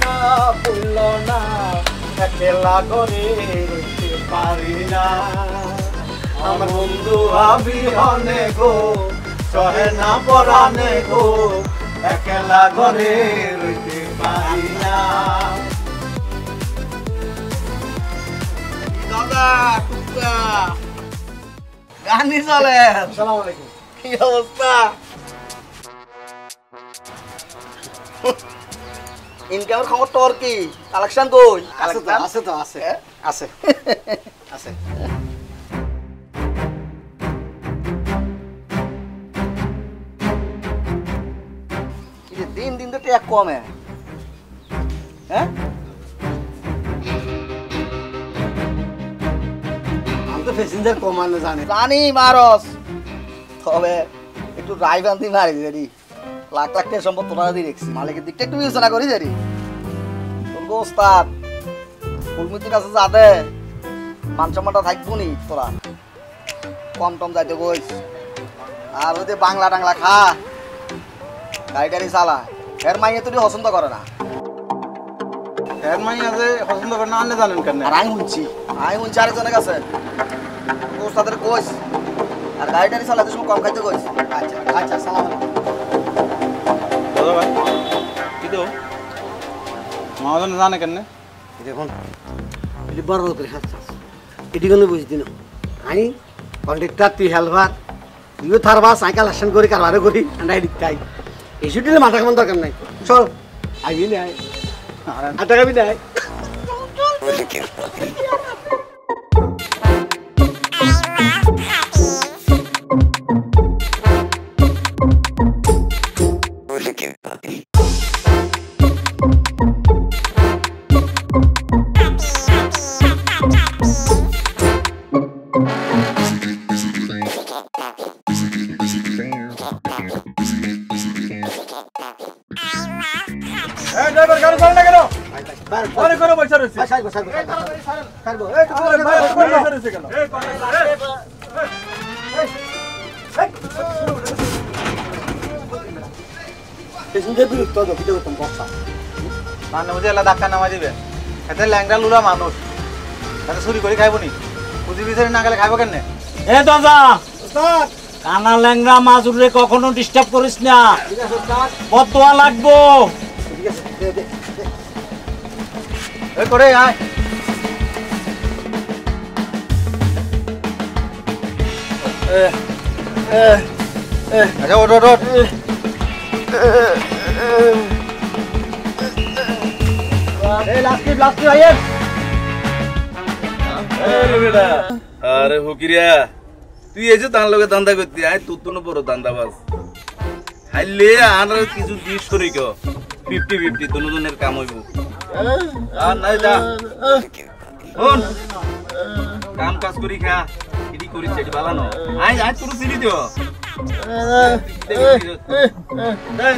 না ভুল না একলা করে রইতে পারি না আমার বন্ধু ভাবি অনেক গো সহে না পরানে গো একলা করে রইতে পারি না দাদা টুকা গানি চলে আসসালামু আলাইকুম কি অবস্থা ইনকামের খবর তোর কি কালেকশন কই আছে তো আছে আছে আছে দিন দিন তো ট্যাগ কমে হ্যাঁ আমি তো প্যাসেঞ্জার কমানো জানি মারস তবে একটু ড্রাইভ আনতে মারি জানি লাখ লাখ টাকা সম্পদ তোরা দিয়ে রেখছি মালিকের দিকটা একটু বিবেচনা করি জানি তোর ওস্তাদ ফুলমিতির কাছে যাতে মান সম্মানটা থাকবো নি তোরা কম টম যাইতে কইস আর ওই যে বাংলা টাংলা খা গাড়ি টাড়ি চালা এর মাইয়ে তুই পছন্দ করে না এর মাইয়া যে পছন্দ করে না আনলে জানেন কেন আর আমি শুনছি আরেকজনের কাছে ওস্তাদের কইস আর গাড়ি টাড়ি চালাতে সময় কম খাইতে কইস আচ্ছা আচ্ছা সালাম দাদা ভাই কি তো মহাজন জানে কেন দেখুন এটি বড় করে হাত এটি কোনো বুঝতি না আমি কন্ট্রাক্টর তুই হেলভার তুইও থারবার সাইকেল আসন করি কারবারে করি আন্ডাই দিকটাই এই ছুটিলে মাথা কামান দরকার নাই চল আইবি নাই আর টাকা বি নাই ড্রাইভার গাড়ি চালান না কেন অনেক করে বসে রয়েছে সাইবো সাইবো সাইবো এই তো বসে রয়েছে কেন পেছনদের বিরক্ত তো কি করতাম বক্সা মানে বুঝে এলা ধাক্কা নামা দিবে এতে ল্যাংড়া লুরা মানুষ এতে চুরি করে খাইব নি পুঁজি বিচারি না গেলে খাইব কেন এ দাদা কানা ল্যাংরা মাছ উঠলে কখনো ডিস্টার্ব করিস না বদোয়া লাগবো ঠিক আছে দে দে এই করে আয় আচ্ছা ওঠ ওঠ ওঠ এই লাস্ট আইয়েন আরে ফকিরিয়া তুই এসে তার লগে দান্দা করতি আয় তোর তো বড় দান্দাবাজ খাইলে আর কিছু দিস করি কেউ 50-50 দুজনের কাম হইব আর নাই যা শোন কাম কাজ করি খা এটি করিস সেটি ভালো না আয় আয় তোর সিঁড়ি দিও